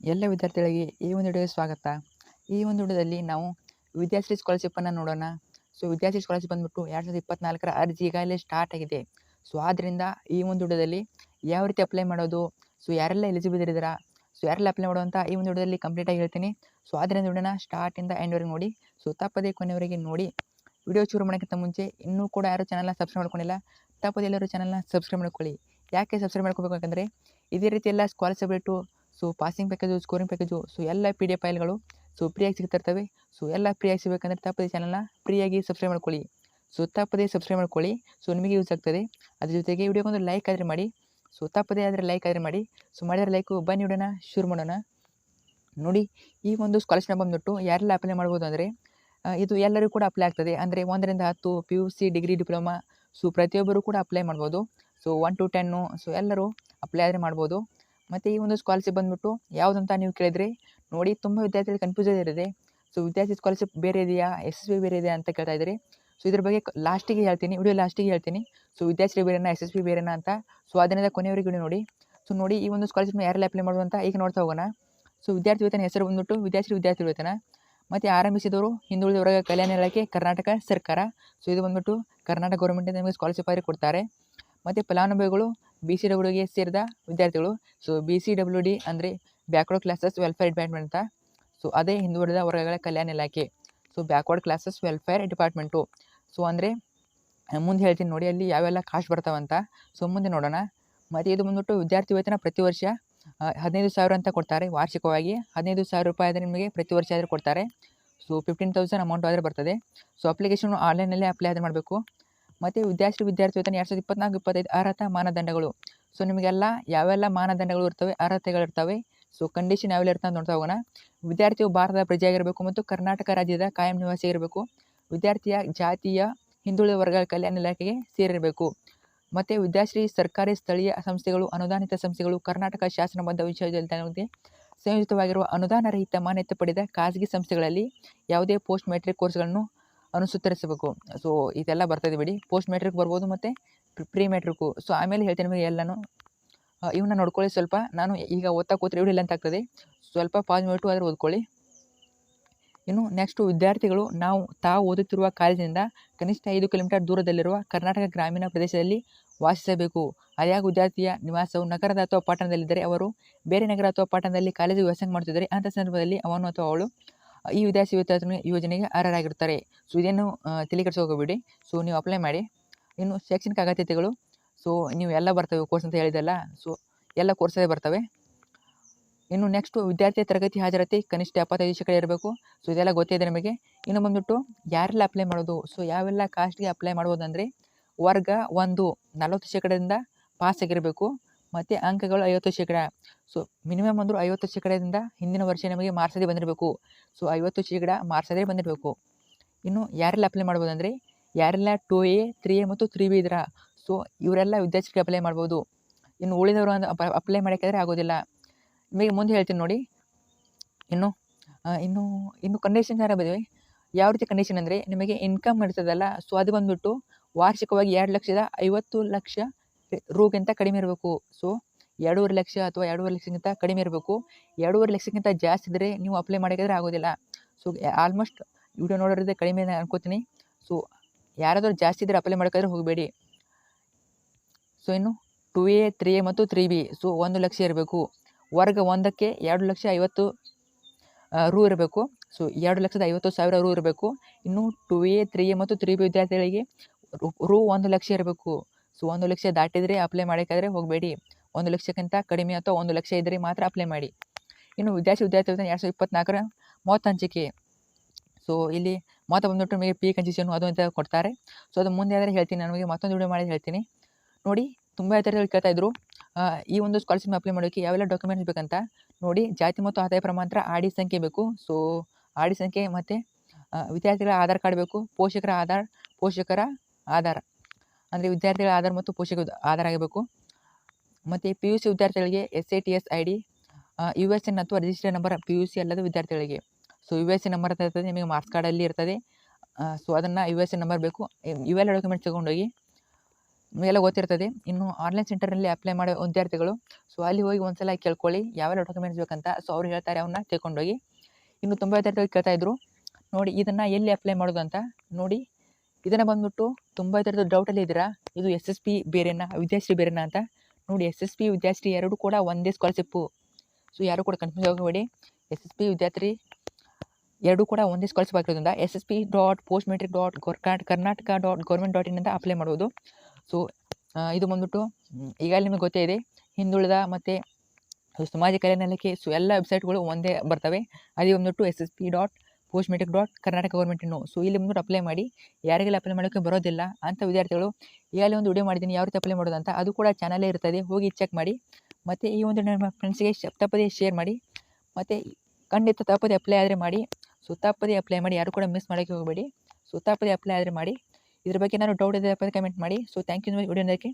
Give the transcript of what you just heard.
ಎಲ್ಲ ವಿದ್ಯಾರ್ಥಿಗಳಿಗೆ ಈ ಒಂದು ವಿಡಿಯೋಗೆ ಸ್ವಾಗತ. ಈ ಒಂದು ವಿಡಿಯೋದಲ್ಲಿ ನಾವು ವಿದ್ಯಾಶ್ರೀ ಸ್ಕಾಲರ್‌ಶಿಪ್ಪನ್ನು ನೋಡೋಣ. ವಿದ್ಯಾಶ್ರೀ ಸ್ಕಾಲರ್‌ಶಿಪ್ ಬಂದ್ಬಿಟ್ಟು 2024ರ ಅರ್ಜಿ ಈಗಾಗಲೇ ಸ್ಟಾರ್ಟ್ ಆಗಿದೆ. ಆದ್ದರಿಂದ ಈ ಒಂದು ವಿಡಿಯೋದಲ್ಲಿ ಯಾವ ರೀತಿ ಅಪ್ಲೈ ಮಾಡೋದು, ಯಾರೆಲ್ಲ ಎಲಿಜಿಬಲ್ ಇದ್ದೀರಾ, ಯಾರೆಲ್ಲ ಅಪ್ಲೈ ಮಾಡೋದು ಅಂತ ಈ ಒಂದು ವಿಡಿಯೋದಲ್ಲಿ ಕಂಪ್ಲೀಟಾಗಿ ಹೇಳ್ತೀನಿ. ಆದ್ದರಿಂದ ವಿಡಿಯೋನ ಸ್ಟಾರ್ಟಿಂದ ಎಂಡ್‌ವರೆಗೆ ನೋಡಿ. ತಪ್ಪದೇ ಕೊನೆಯವರೆಗೆ ನೋಡಿ. ವಿಡಿಯೋ ಶುರು ಮಾಡೋಕ್ಕಿಂತ ಮುಂಚೆ ಇನ್ನೂ ಕೂಡ ಯಾರು ಚಾನಲ್‌ನ ಸಬ್ಸ್ಕ್ರೈಬ್ ಮಾಡ್ಕೊಂಡಿಲ್ಲ, ತಪ್ಪದೆ ಎಲ್ಲರೂ ಚಾನಲ್‌ನ ಸಬ್ಸ್ಕ್ರೈಬ್ ಮಾಡ್ಕೊಳ್ಳಿ. ಯಾಕೆ ಸಬ್ಸ್ಕ್ರೈಬ್ ಮಾಡ್ಕೋಬೇಕು ಯಾಕಂದರೆ ಇದೇ ರೀತಿ ಎಲ್ಲ scholarship rate, passing package, scoring package, ಎಲ್ಲ PDF ಫೈಲ್ಗಳು ಫ್ರೀಯಾಗಿ ಸಿಗ್ತಿರ್ತವೆ. ಎಲ್ಲ ಫ್ರೀಯಾಗಿ ಸಿಗಬೇಕಂದ್ರೆ ತಪ್ಪದೆ ಚಾನಲ್‌ನ ಫ್ರೀಯಾಗಿ ಸಬ್ಸ್ಕ್ರೈಬ್ ಮಾಡ್ಕೊಳ್ಳಿ. ತಪ್ಪದೆ ಸಬ್ಸ್ಕ್ರೈಬ್ ಮಾಡ್ಕೊಳ್ಳಿ. ನಿಮಗೆ ಯೂಸ್ ಆಗ್ತದೆ. ಅದ್ರ ಜೊತೆಗೆ ವಿಡಿಯೋಗೊಂದು ಲೈಕ್ ಆದರೆ ಮಾಡಿ. ತಪ್ಪದೆ ಆದರೆ ಲೈಕ್ ಆದರೆ ಮಾಡಿ. ಮಾಡಿದರೆ ಲೈಕು. ಬನ್ನಿ ವಿಡಿಯೋನ ಶುರು ಮಾಡೋಣ. ನೋಡಿ, ಈ ಒಂದು ಸ್ಕಾಲರ್‌ಶಿಪ್ ಬಂದ್ಬಿಟ್ಟು ಯಾರೆಲ್ಲ ಅಪ್ಲೈ ಮಾಡ್ಬೋದು ಅಂದರೆ ಇದು ಎಲ್ಲರಿಗೂ ಕೂಡ ಅಪ್ಲೈ ಆಗ್ತದೆ. ಅಂದರೆ 1ರಿಂದ 10 PUC, ಡಿಗ್ರಿ, ಡಿಪ್ಲೊಮಾ ಪ್ರತಿಯೊಬ್ಬರು ಕೂಡ ಅಪ್ಲೈ ಮಾಡ್ಬೋದು. 1 to 10 ಎಲ್ಲರೂ ಅಪ್ಲೈ ಆದರೆ ಮಾಡ್ಬೋದು. ಮತ್ತು ಈ ಒಂದು ಸ್ಕಾಲರ್‌ಶಿಪ್ ಬಂದ್ಬಿಟ್ಟು ಯಾವುದಂತ ನೀವು ಕೇಳಿದರೆ, ನೋಡಿ ತುಂಬ ವಿದ್ಯಾರ್ಥಿಗಳಿಗೆ ಕನ್ಫ್ಯೂಷನ್ ಇರುತ್ತೆ. ವಿದ್ಯಾರ್ಥಿ ಸ್ಕಾಲರ್‌ಶಿಪ್ ಬೇರೆ ಇದೆಯಾ, SSB ಬೇರೆ ಇದೆಯಾ ಅಂತ ಕೇಳ್ತಾ ಇದ್ದಾರೆ. ಇದ್ರ ಬಗ್ಗೆ ಲಾಸ್ಟಿಗೆ ಹೇಳ್ತೀನಿ, ವಿಡಿಯೋ ಲಾಸ್ಟಿಗೆ ಹೇಳ್ತೀನಿ. ವಿದ್ಯಾಶ್ರೀ ಬೇರೆನಾ, SSB ಬೇರೆನಾ ಅಂತ. ಅದರಿಂದ ಕೊನೆಯವರೆಗೆ ವಿಡಿಯೋ ನೋಡಿ. ನೋಡಿ, ಈ ಒಂದು ಸ್ಕಾಲರ್‌ಶಿಪ್ನ ಯಾರೆಲ್ಲ ಅಪ್ಲೈ ಮಾಡೋದು ಅಂತ ಈಗ ನೋಡ್ತಾ ಹೋಗೋಣ. ವಿದ್ಯಾರ್ಥಿ ವೇತನ ಹೆಸರು ಬಂದ್ಬಿಟ್ಟು ವಿದ್ಯಾಶ್ರೀ ವಿದ್ಯಾರ್ಥಿ ವೇತನ. ಮತ್ತು ಆರಂಭಿಸಿದವರು ಹಿಂದುಳಿದ ವರ್ಗ ಕಲ್ಯಾಣ ಇಲಾಖೆ, ಕರ್ನಾಟಕ ಸರ್ಕಾರ. ಇದು ಬಂದ್ಬಿಟ್ಟು ಕರ್ನಾಟಕ ಗೌರ್ಮೆಂಟಿಂದ ನಿಮಗೆ ಸ್ಕಾಲರ್‌ಶಿಪ್ ಆಗಿ ಕೊಡ್ತಾರೆ. ಮತ್ತು ಫಲಾನುಭವಿಗಳು BCWಗೆ ಸೇರಿದ ವಿದ್ಯಾರ್ಥಿಗಳು. BCWD ಅಂದರೆ ಬ್ಯಾಕ್ವರ್ಡ್ ಕ್ಲಾಸಸ್ ವೆಲ್ಫೇರ್ ಡಿಪಾರ್ಟ್ಮೆಂಟ್ ಅಂತ. ಅದೇ ಹಿಂದುಳಿದ ವರ್ಗಗಳ ಕಲ್ಯಾಣ ಇಲಾಖೆ. Backward classes welfare department. ಅಂದರೆ ಮುಂದೆ ಹೇಳ್ತೀನಿ ನೋಡಿ, ಅಲ್ಲಿ ಯಾವೆಲ್ಲ ಕಾಸ್ಟ್ ಬರ್ತಾವಂತ. ಮುಂದೆ ನೋಡೋಣ. ಮತ್ತು ಇದು ಬಂದ್ಬಿಟ್ಟು ವಿದ್ಯಾರ್ಥಿ ವೇತನ ಪ್ರತಿ ವರ್ಷ 15,000 ಅಂತ ಕೊಡ್ತಾರೆ. ವಾರ್ಷಿಕವಾಗಿ 15,000 ರೂಪಾಯಿ ಆದರೆ ನಿಮಗೆ ಪ್ರತಿ ವರ್ಷ ಆದರೆ ಕೊಡ್ತಾರೆ. 15,000 ಅಮೌಂಟ್ ಆದರೆ ಬರ್ತದೆ. ಅಪ್ಲಿಕೇಶನ್ ಆನ್ಲೈನಲ್ಲೇ ಅಪ್ಲೈ ಆದರೆ ಮಾಡಬೇಕು. ಮತ್ತು ವಿದ್ಯಾರ್ಥಿ ವೇತನ 2024-25 ಅರ್ಹತಾ ಮಾನದಂಡಗಳು. ನಿಮಗೆಲ್ಲ ಯಾವೆಲ್ಲ ಮಾನದಂಡಗಳು ಇರ್ತವೆ, ಅರ್ಹತೆಗಳಿರ್ತವೆ, ಕಂಡೀಷನ್ ಯಾವೆಲ್ಲ ಇರ್ತವೆ ಅಂತ ನೋಡ್ತಾ ಹೋಗೋಣ. ವಿದ್ಯಾರ್ಥಿಯು ಭಾರತದ ಪ್ರಜೆಯಾಗಿರಬೇಕು ಮತ್ತು ಕರ್ನಾಟಕ ರಾಜ್ಯದ ಕಾಯಂ ನಿವಾಸಿಯಾಗಿರಬೇಕು. ವಿದ್ಯಾರ್ಥಿಯ ಜಾತಿಯ ಹಿಂದುಳಿದ ವರ್ಗ ಕಲ್ಯಾಣ ಇಲಾಖೆಗೆ ಸೇರಿರಬೇಕು. ಮತ್ತು ವಿದ್ಯಾಶ್ರೀ ಸರ್ಕಾರಿ ಸ್ಥಳೀಯ ಸಂಸ್ಥೆಗಳು, ಅನುದಾನಿತ ಸಂಸ್ಥೆಗಳು, ಕರ್ನಾಟಕ ಶಾಸನಬದ್ಧ ವಿಶ್ವವಿದ್ಯಾಲಯಗಳಿಗೆ ಸಂಯೋಜಿತವಾಗಿರುವ ಅನುದಾನ ರಹಿತ ಮಾನ್ಯತೆ ಪಡೆದ ಖಾಸಗಿ ಸಂಸ್ಥೆಗಳಲ್ಲಿ ಯಾವುದೇ ಪೋಸ್ಟ್ ಮ್ಯಾಟ್ರಿಕ್ ಕೋರ್ಸ್ಗಳನ್ನು ಅನುಸರಿಸಬೇಕು. ಇದೆಲ್ಲ ಬರ್ತದೆ ಬಿಡಿ. ಪೋಸ್ಟ್ ಮ್ಯಾಟ್ರಿಕ್ ಬರ್ಬೋದು ಮತ್ತು ಪ್ರೀ ಮ್ಯಾಟ್ರಿಕ್ಕು. ಆಮೇಲೆ ಹೇಳ್ತೀನಿ ನಿಮಗೆ ಎಲ್ಲನೂ. ಇವನ್ನ ನೋಡ್ಕೊಳ್ಳಿ ಸ್ವಲ್ಪ. ನಾನು ಈಗ ಓದ್ತಾ ಕೂತ್ರೆ ವಿಡಿಯೋ ಅಂತ ಆಗ್ತದೆ. ಸ್ವಲ್ಪ ಪಾಸ್ ಮಾಡಿಬಿಟ್ಟು ಆದರೆ ಓದ್ಕೊಳ್ಳಿ. ಇನ್ನು ನೆಕ್ಸ್ಟು ವಿದ್ಯಾರ್ಥಿಗಳು ತಾವು ಓದುತ್ತಿರುವ ಕಾಲೇಜಿನಿಂದ ಕನಿಷ್ಠ 5 ಕಿಲೋಮೀಟರ್ ದೂರದಲ್ಲಿರುವ ಕರ್ನಾಟಕ ಗ್ರಾಮೀಣ ಪ್ರದೇಶದಲ್ಲಿ ವಾಸಿಸಬೇಕು. ಆಯಾಗ ವಿದ್ಯಾರ್ಥಿಯ ನಿವಾಸವು ನಗರದ ಅಥವಾ ಪಟ್ಟಣದಲ್ಲಿದ್ದರೆ, ಅವರು ಬೇರೆ ನಗರ ಅಥವಾ ಪಟ್ಟಣದಲ್ಲಿ ಕಾಲೇಜಿಗೆ ವ್ಯಾಸಂಗ ಮಾಡುತ್ತಿದ್ದರೆ ಅಂಥ ಸಂದರ್ಭದಲ್ಲಿ ಅವನು ಅಥವಾ ಅವಳು ಈ ವಿದ್ಯಾರ್ಥಿ ವೇತನ ಯೋಜನೆಗೆ ಅರ್ಹರಾಗಿರ್ತಾರೆ. ಇದೇನು ತಲೆ ಕೆಡಿಸ್ಕೋಬೇಡಿ. ನೀವು ಅಪ್ಲೈ ಮಾಡಿ. ಇನ್ನು ಶೈಕ್ಷಣಿಕ ಅಗತ್ಯತೆಗಳು. ನೀವು ಎಲ್ಲ ಬರ್ತವೆ ಕೋರ್ಸ್ ಅಂತ ಹೇಳಿದೆಲ್ಲ. ಎಲ್ಲ ಕೋರ್ಸೇ ಬರ್ತವೆ. ಇನ್ನು ನೆಕ್ಸ್ಟು ವಿದ್ಯಾರ್ಥಿಯ ತರಗತಿ ಹಾಜರಾತಿ ಕನಿಷ್ಠ 75% ಇರಬೇಕು. ಇದೆಲ್ಲ ಗೊತ್ತಿದೆ ನಿಮಗೆ. ಇನ್ನು ಬಂದ್ಬಿಟ್ಟು ಯಾರೆಲ್ಲ ಅಪ್ಲೈ ಮಾಡೋದು, ಯಾವೆಲ್ಲ ಕಾಸ್ಟ್ಗೆ ಅಪ್ಲೈ ಮಾಡ್ಬೋದು ಅಂದರೆ, ವರ್ಗ 1 40%ದಿಂದ ಪಾಸ್ ಆಗಿರಬೇಕು. ಮತ್ತು ಅಂಕಗಳು 50%. ಮಿನಿಮಮ್ ಅಂದರೂ 50%ದಿಂದ ಹಿಂದಿನ ವರ್ಷ ನಿಮಗೆ ಮಾರ್ಕ್ಸದೇ ಬಂದಿರಬೇಕು. 50% ಮಾರ್ಕ್ಸದೇ ಬಂದಿರಬೇಕು. ಇನ್ನು ಯಾರೆಲ್ಲ ಅಪ್ಲೈ ಮಾಡ್ಬೋದು ಅಂದರೆ, ಯಾರೆಲ್ಲ 2A, 3A ಮತ್ತು 3B ಇದ್ದೀರಾ, ಇವರೆಲ್ಲ ವಿದ್ಯಾರ್ಥಿಗೆ ಅಪ್ಲೈ ಮಾಡ್ಬೋದು. ಇನ್ನು ಉಳಿದವರು ಅಪ್ಲೈ ಮಾಡೋಕ್ಕಾದರೆ ಆಗೋದಿಲ್ಲ. ನಿಮಗೆ ಮುಂದೆ ಹೇಳ್ತೀನಿ ನೋಡಿ. ಇನ್ನು ಕಂಡೀಷನ್ಸ್ ಯಾರು ಬಂದಿವೆ. ಯಾವ ರೀತಿ ಕಂಡೀಷನ್ ಅಂದರೆ, ನಿಮಗೆ ಇನ್ಕಮ್ ಇರ್ತದಲ್ಲ, ಅದು ಬಂದುಬಿಟ್ಟು ವಾರ್ಷಿಕವಾಗಿ 2,50,00,000 ರೂಗಿಂತ ಕಡಿಮೆ ಇರಬೇಕು. 2.5 ಲಕ್ಷ ಅಥವಾ 2.5 ಲಕ್ಷಕ್ಕಿಂತ ಕಡಿಮೆ ಇರಬೇಕು. 2.5 ಲಕ್ಷಕ್ಕಿಂತ ಜಾಸ್ತಿ ಇದ್ದರೆ ನೀವು ಅಪ್ಲೈ ಮಾಡೋಕ್ಕಾದರೆ ಆಗೋದಿಲ್ಲ. ಆಲ್ಮೋಸ್ಟ್ ವಿಡಿಯೋ ನೋಡೋರಿದೆ ಕಡಿಮೆ ಅನ್ಕೋತೀನಿ. ಯಾರಾದರೂ ಜಾಸ್ತಿ ಇದ್ದರೆ ಅಪ್ಲೈ ಮಾಡೋಕ್ಕಾದ್ರೆ ಹೋಗಬೇಡಿ. ಇನ್ನು 2A, 3A ಮತ್ತು 3B 1 ಲಕ್ಷ ಇರಬೇಕು. ವರ್ಗ 1ಕ್ಕೆ 2,50,000 ರೂ ಇರಬೇಕು. 2,50,000 ರೂ ಇರಬೇಕು. ಇನ್ನು 2A, 3A ಮತ್ತು 3B ವಿದ್ಯಾರ್ಥಿಗಳಿಗೆ ರೂ 1 ಲಕ್ಷ ಇರಬೇಕು. 1 ಲಕ್ಷ ದಾಟಿದರೆ ಅಪ್ಲೈ ಮಾಡೋಕ್ಕಾದರೆ ಹೋಗಬೇಡಿ. 1 ಲಕ್ಷಕ್ಕಿಂತ ಕಡಿಮೆ ಅಥವಾ 1 ಲಕ್ಷ ಇದ್ದರೆ ಮಾತ್ರ ಅಪ್ಲೈ ಮಾಡಿ. ಇನ್ನು ವಿದ್ಯಾರ್ಥಿ ವೇತನ 2024ರ ಮೊತ್ತ ಹಂಚಿಕೆ. ಇಲ್ಲಿ ಮೊತ್ತ ಬಂದ್ಬಿಟ್ಟು ನಿಮಗೆ ಪಿ ಕನ್ಸೆಷನು ಅದು ಅಂತ ಕೊಡ್ತಾರೆ. ಅದು ಮುಂದೆ ಆದರೆ ಹೇಳ್ತೀನಿ, ನನಗೆ ಮತ್ತೊಂದು ವಿಡಿಯೋ ಮಾಡಿ ಹೇಳ್ತೀನಿ. ನೋಡಿ, ತುಂಬ ವಿದ್ಯಾರ್ಥಿಗಳು ಕೇಳ್ತಾ ಇದ್ರು ಈ ಒಂದು ಸ್ಕಾಲರ್ಶಿಪ್ ಅಪ್ಲೈ ಮಾಡೋಕ್ಕೆ ಯಾವೆಲ್ಲ ಡಾಕ್ಯುಮೆಂಟ್ಸ್ ಬೇಕಂತ. ನೋಡಿ, ಜಾತಿ ಮತ್ತು ಆದಾಯ ಪ್ರಮಾಣ ಆಡಿ ಸಂಖ್ಯೆ ಬೇಕು. ಆಡಿ ಸಂಖ್ಯೆ ಮತ್ತು ವಿದ್ಯಾರ್ಥಿಗಳ ಆಧಾರ್ ಕಾರ್ಡ್ ಬೇಕು. ಪೋಷಕರ ಆಧಾರ ಅಂದರೆ ವಿದ್ಯಾರ್ಥಿಗಳ ಆಧಾರ್ ಮತ್ತು ಪೋಷಕರ ಆಧಾರ್ ಆಗಬೇಕು. ಮತ್ತು PUC ವಿದ್ಯಾರ್ಥಿಗಳಿಗೆ SATS ID, USN ಅಥವಾ ರಿಜಿಸ್ಟರ್ ನಂಬರ್ PUC ಅಲ್ಲದ ವಿದ್ಯಾರ್ಥಿಗಳಿಗೆ. USN ನಂಬರ್ ಅಂತ ಇರ್ತದೆ, ನಿಮಗೆ ಮಾರ್ಕ್ಸ್ ಕಾರ್ಡಲ್ಲಿ ಇರ್ತದೆ. ಅದನ್ನು USN ನಂಬರ್ ಬೇಕು. ಇವೆಲ್ಲ ಡಾಕ್ಯುಮೆಂಟ್ಸ್ ತೊಗೊಂಡೋಗಿ. ನಿಮಗೆಲ್ಲ ಗೊತ್ತಿರ್ತದೆ. ಇನ್ನು ಆನ್ಲೈನ್ ಸೆಂಟರ್ನಲ್ಲಿ ಅಪ್ಲೈ ಮಾಡೋ ವಿದ್ಯಾರ್ಥಿಗಳು ಸೊ ಅಲ್ಲಿ ಹೋಗಿ ಒಂದ್ಸಲ ಕೇಳ್ಕೊಳ್ಳಿ ಯಾವೆಲ್ಲ ಡಾಕ್ಯುಮೆಂಟ್ಸ್ ಬೇಕಂತ. ಸೊ ಅವ್ರು ಹೇಳ್ತಾರೆ, ಅವನ್ನ ತೆಗೊಂಡೋಗಿ. ಇನ್ನು ತುಂಬ ವಿದ್ಯಾರ್ಥಿಗಳು ಕೇಳ್ತಾ ಇದ್ರು, ನೋಡಿ ಇದನ್ನು ಎಲ್ಲಿ ಅಪ್ಲೈ ಮಾಡೋದು ಅಂತ. ನೋಡಿ ಇದನ್ನು ಬಂದ್ಬಿಟ್ಟು ತುಂಬ ವಿದ್ಯಾರ್ಥಿಗಳು ಡೌಟಲ್ಲಿ ಇದ್ದೀರಾ, ಇದು SSP ಬೇರೆನಾ ವಿದ್ಯಾಶ್ರೀ ಬೇರೆನಾ ಅಂತ. ನೋಡಿ SSP ವಿದ್ಯಾಶ್ರೀ ಎರಡೂ ಕೂಡ ಒಂದೇ ಸ್ಕಾಲರ್ಶಿಪ್ಪು. ಸೊ ಯಾರು ಕೂಡ ಕನ್ಫ್ಯೂಸ್ ಆಗಬೇಡಿ. SSP ವಿದ್ಯಾರ್ಥಿ ಎರಡೂ ಕೂಡ ಒಂದೇ ಸ್ಕಾಲರ್ಶಿಪ್ ಆಗಿರೋದ್ರಿಂದ ssp.postmetric.kernataka.government.in ಅಂತ ಅಪ್ಲೈ ಮಾಡ್ಬೋದು. ಸೊ ಇದು ಬಂದ್ಬಿಟ್ಟು ಈಗಾಗಲೇ ನಿಮಗೆ ಗೊತ್ತೇ ಇದೆ, ಹಿಂದುಳಿದ ಮತ್ತು ಸಮಾಜ ಕಲ್ಯಾಣ ಇಲಾಖೆ ಸೊ ಎಲ್ಲ ವೆಬ್ಸೈಟ್ಗಳು ಒಂದೇ ಬರ್ತವೆ. ಅದೇ ಬಂದ್ಬಿಟ್ಟು ssp.postmetric.kernataka.government.in. ಸೊ ಇಲ್ಲಿ ಬಂದ್ಬಿಟ್ಟು ಅಪ್ಲೈ ಮಾಡಿ. ಯಾರಿಗೆಲ್ಲ ಅಪ್ಲೈ ಮಾಡೋಕ್ಕೆ ಬರೋದಿಲ್ಲ ಅಂಥ ವಿದ್ಯಾರ್ಥಿಗಳು ಈಗಾಗಲೇ ಒಂದು ವಿಡಿಯೋ ಮಾಡಿದ್ದೀನಿ ಯಾವ ರೀತಿ ಅಪ್ಲೈ ಮಾಡೋದು ಅಂತ, ಅದು ಕೂಡ ಚಾನಲೇ ಇರ್ತದೆ, ಹೋಗಿ ಚೆಕ್ ಮಾಡಿ. ಮತ್ತು ಈ ಒಂದು ನಿಮ್ಮ ಫ್ರೆಂಡ್ಸ್ಗೆ ತಪ್ಪದೇ ಶೇರ್ ಮಾಡಿ. ಮತ್ತು ಖಂಡಿತ ತಪ್ಪದೇ ಅಪ್ಲೈ ಆದರೆ ಮಾಡಿ. ಸೊ ತಪ್ಪದೇ ಅಪ್ಲೈ ಮಾಡಿ, ಯಾರು ಕೂಡ ಮಿಸ್ ಮಾಡೋಕ್ಕೆ ಹೋಗಬೇಡಿ. ಸೊ ತಪ್ಪದೇ ಅಪ್ಲೈ ಆದರೆ ಮಾಡಿ. ಇದ್ರ ಬಗ್ಗೆ ಏನಾದ್ರು ಡೌಟ್ ಇದೆ ಕಮೆಂಟ್ ಮಾಡಿ. ಸೊ ಥ್ಯಾಂಕ್ ಯು ವಿಡಿಯೋ ನೋಡೋಕ್ಕೆ.